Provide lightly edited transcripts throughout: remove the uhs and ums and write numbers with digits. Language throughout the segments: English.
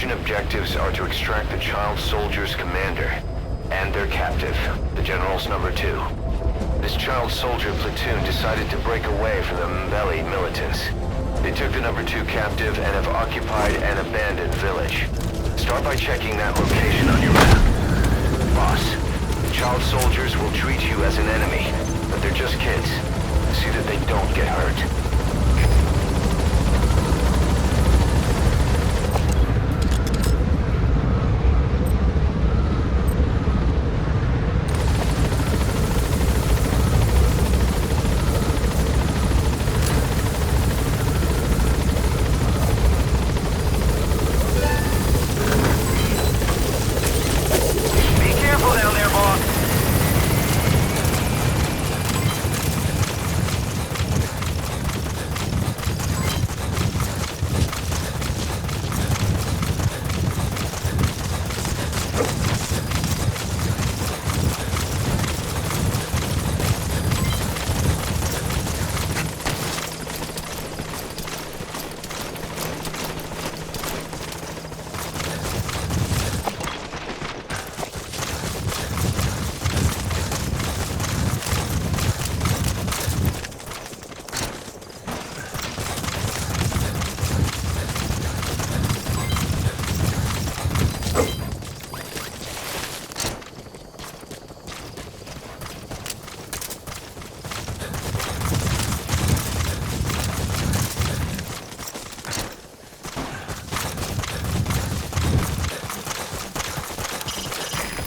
Mission objectives are to extract the child soldier's commander and their captive, the General's number 2. This child soldier platoon decided to break away from the Mbeli militants. They took the number 2 captive and have occupied an abandoned village. Start by checking that location on your map. Boss, the child soldiers will treat you as an enemy, but they're just kids. See that they don't get hurt.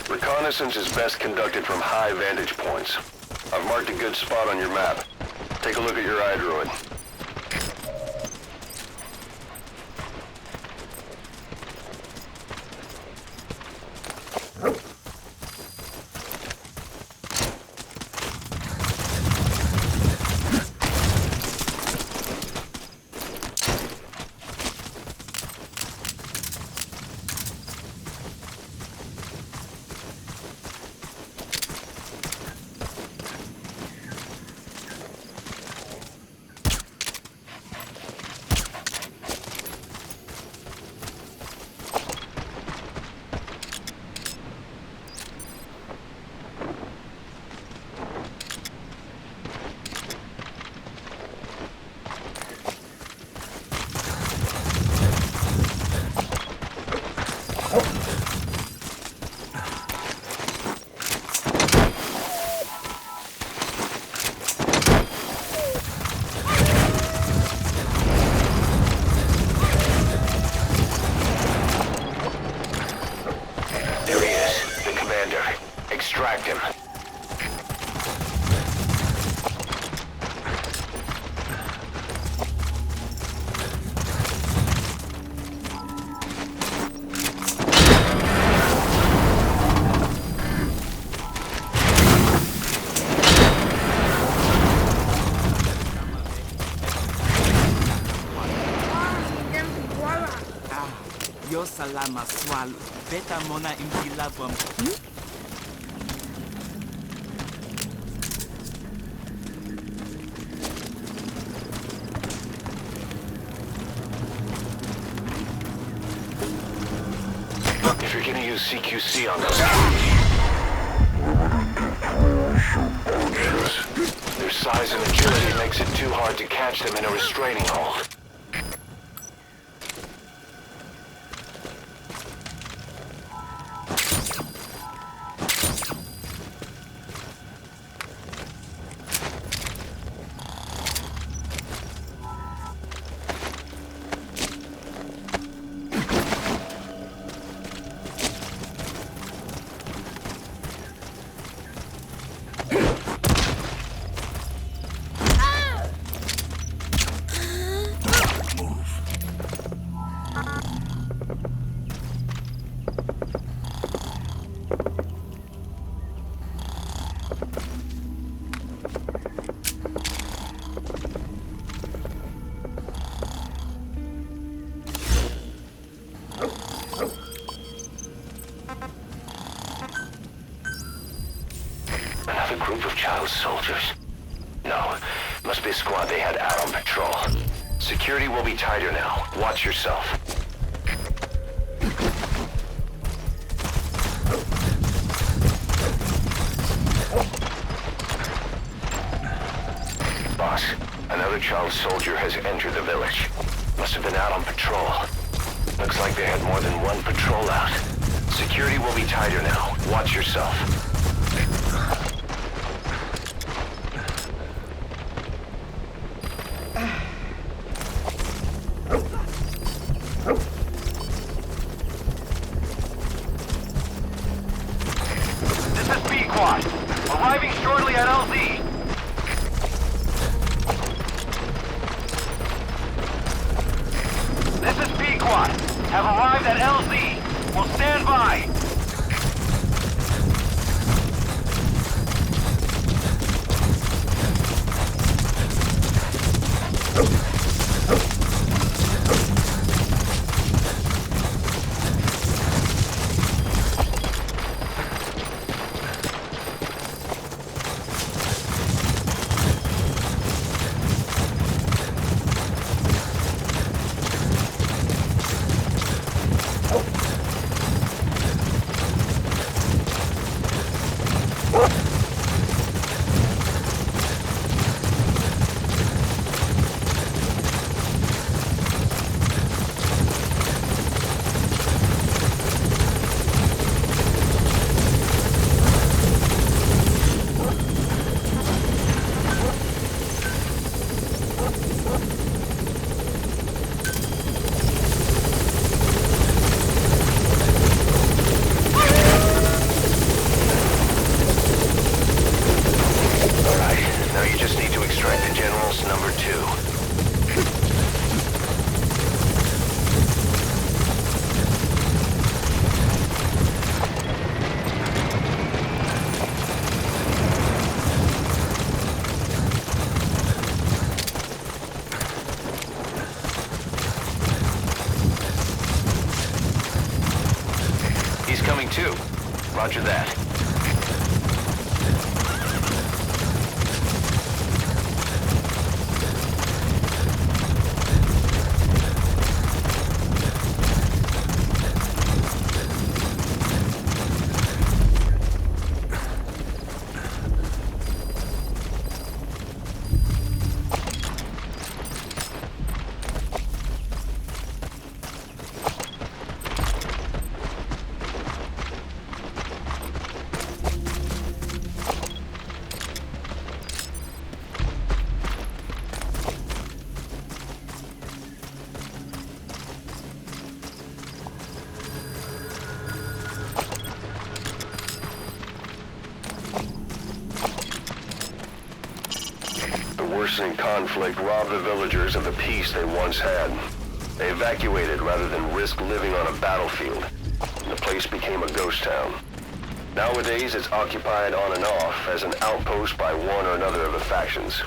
Reconnaissance is best conducted from high vantage points. I've marked a good spot on your map. Take a look at your iDroid. Extract him. Yo salama swallow. Beta mona impilabum. If you're gonna use CQC on those their size and agility makes it too hard to catch them in a restraining hold. Another group of child soldiers. No, must be a squad they had out on patrol. Security will be tighter now. Watch yourself. child soldier has entered the village. Must have been out on patrol. Looks like they had more than one patrol out. Security will be tighter now. Watch yourself. This is B-Quad. Arriving shortly at LZ. This is B-Quad. Have arrived at LZ. Will stand by. He's coming too. Roger that. Worsening conflict robbed the villagers of the peace they once had. They evacuated rather than risk living on a battlefield, and the place became a ghost town. Nowadays, it's occupied on and off as an outpost by one or another of the factions.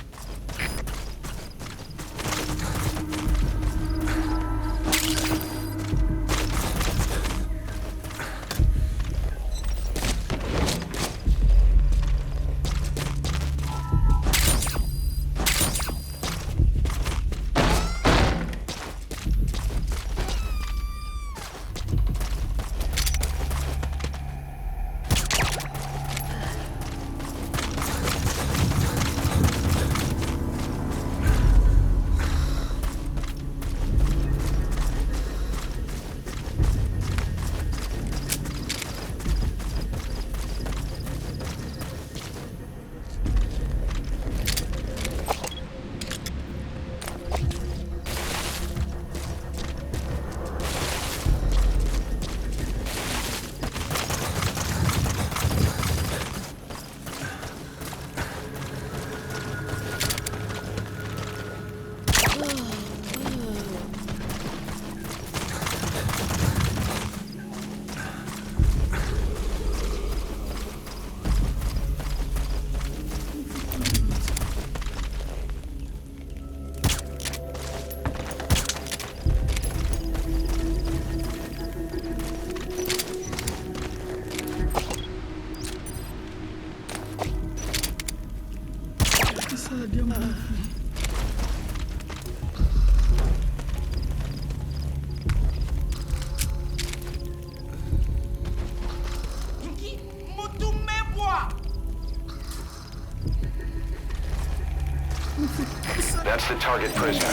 That's the target prisoner.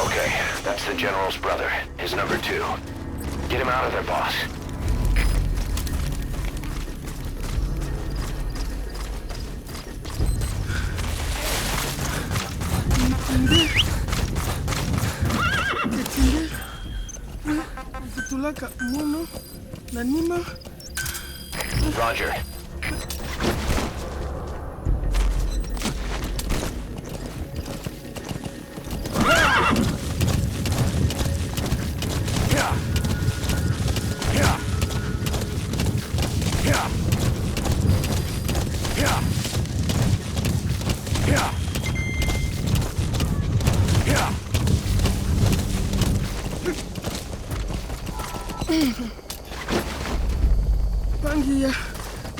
Okay, that's the General's brother, his number 2. Get him out of there, boss. Tulaka mono nanima. Roger. Bangi ya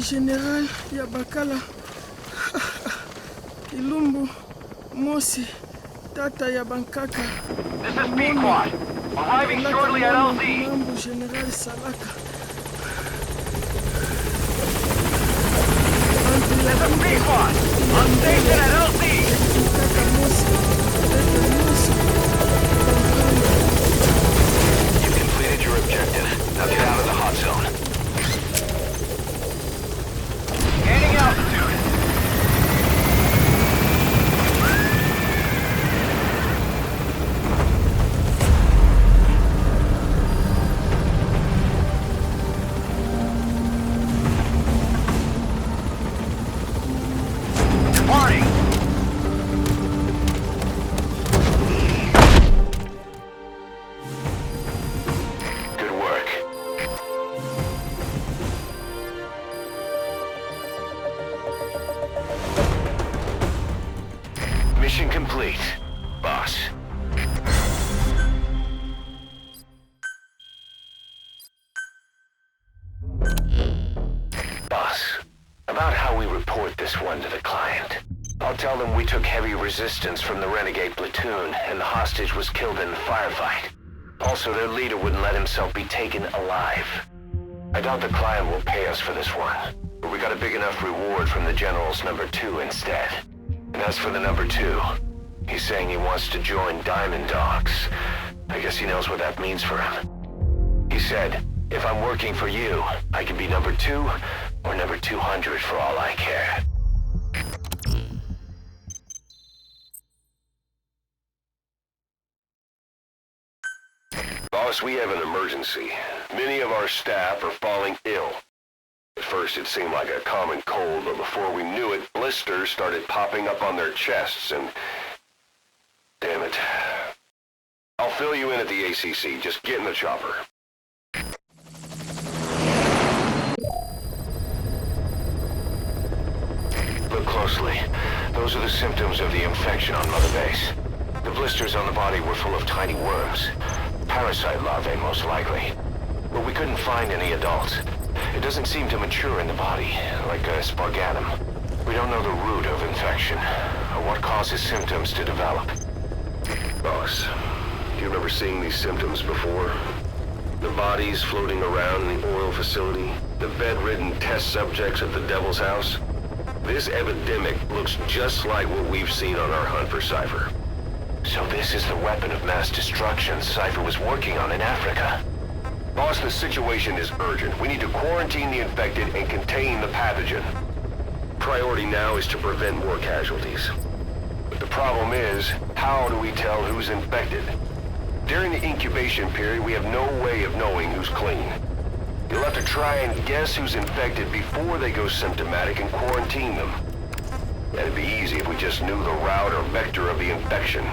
General ya Bakala Ilumbu Mosi Tata ya Bankaka. This is B-Quad. Arriving shortly at LZ. Mambu General Salaka. This is B-Quad. On station at LZ. Kaka Mosi Tata Mosi Bankaka. You've completed your objective. Now get out of the hot zone. Gaining altitude. Departing. Good work. Mission complete, boss. Boss, about how we report this one to the client. I'll tell them we took heavy resistance from the renegade platoon and the hostage was killed in the firefight. Also, their leader wouldn't let himself be taken alive. I doubt the client will pay us for this one, but we got a big enough reward from the General's number 2 instead. And as for the number 2, he's saying he wants to join Diamond Dogs. I guess he knows what that means for him. He said, if I'm working for you, I can be number 2 or number 200 for all I care. Boss, we have an emergency. Many of our staff are falling ill. At first it seemed like a common cold, but before we knew it, blisters started popping up on their chests and... Damn it. I'll fill you in at the ACC. Just get in the chopper. Look closely. Those are the symptoms of the infection on Mother Base. The blisters on the body were full of tiny worms. Parasite larvae, most likely. But we couldn't find any adults. It doesn't seem to mature in the body, like a spargatum. We don't know the root of infection, or what causes symptoms to develop. Boss, do you remember seeing these symptoms before? The bodies floating around in the oil facility, the bedridden test subjects at the Devil's House. This epidemic looks just like what we've seen on our hunt for Cypher. So this is the weapon of mass destruction Cypher was working on in Africa. Boss, the situation is urgent. We need to quarantine the infected and contain the pathogen. Priority now is to prevent more casualties. But the problem is, how do we tell who's infected? During the incubation period, we have no way of knowing who's clean. You'll have to try and guess who's infected before they go symptomatic and quarantine them. That'd be easy if we just knew the route or vector of the infection.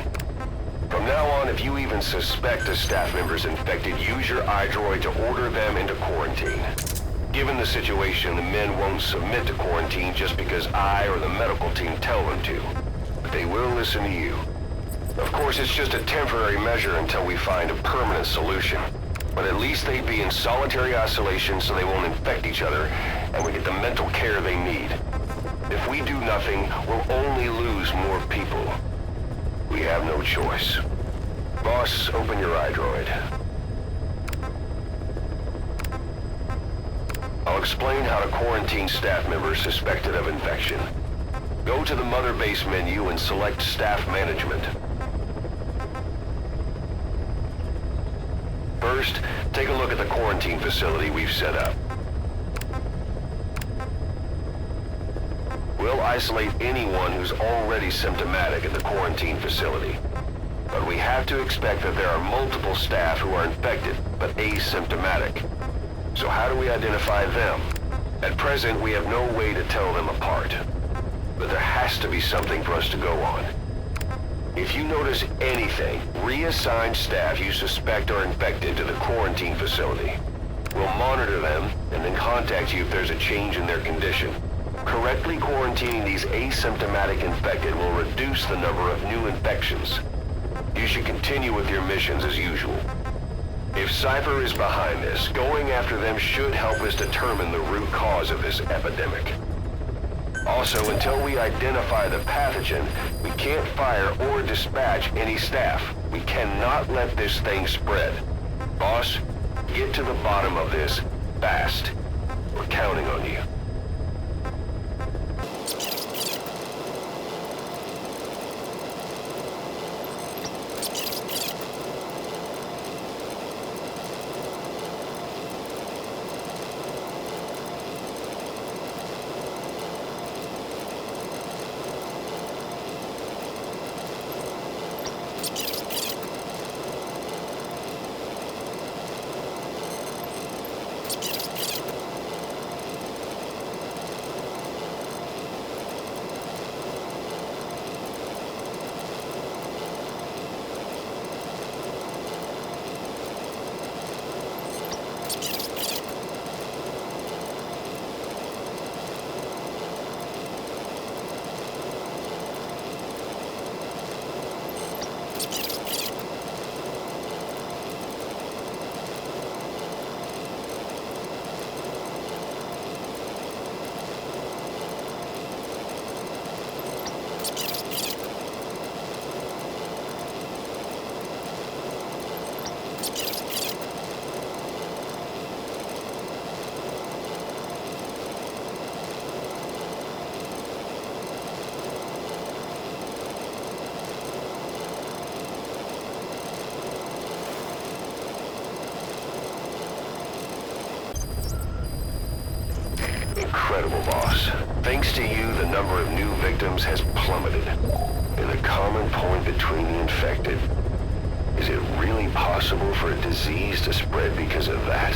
From now on, if you even suspect a staff member's infected, use your iDroid to order them into quarantine. Given the situation, the men won't submit to quarantine just because I or the medical team tell them to. But they will listen to you. Of course, it's just a temporary measure until we find a permanent solution. But at least they'd be in solitary isolation so they won't infect each other, and we get the mental care they need. If we do nothing, we'll only lose more people. We have no choice. Boss, open your iDroid. I'll explain how to quarantine staff members suspected of infection. Go to the Mother Base menu and select Staff Management. First, take a look at the quarantine facility we've set up. We'll isolate anyone who's already symptomatic at the quarantine facility. But we have to expect that there are multiple staff who are infected, but asymptomatic. So how do we identify them? At present, we have no way to tell them apart. But there has to be something for us to go on. If you notice anything, reassign staff you suspect are infected to the quarantine facility. We'll monitor them and then contact you if there's a change in their condition. Correctly quarantining these asymptomatic infected will reduce the number of new infections. You should continue with your missions as usual. If Cypher is behind this, going after them should help us determine the root cause of this epidemic. Also, until we identify the pathogen, we can't fire or dispatch any staff. We cannot let this thing spread. Boss, get to the bottom of this fast. We're counting on you. Incredible, boss. Thanks to you, the number of new victims has plummeted. And the common point between the infected, is it really possible for a disease to spread because of that?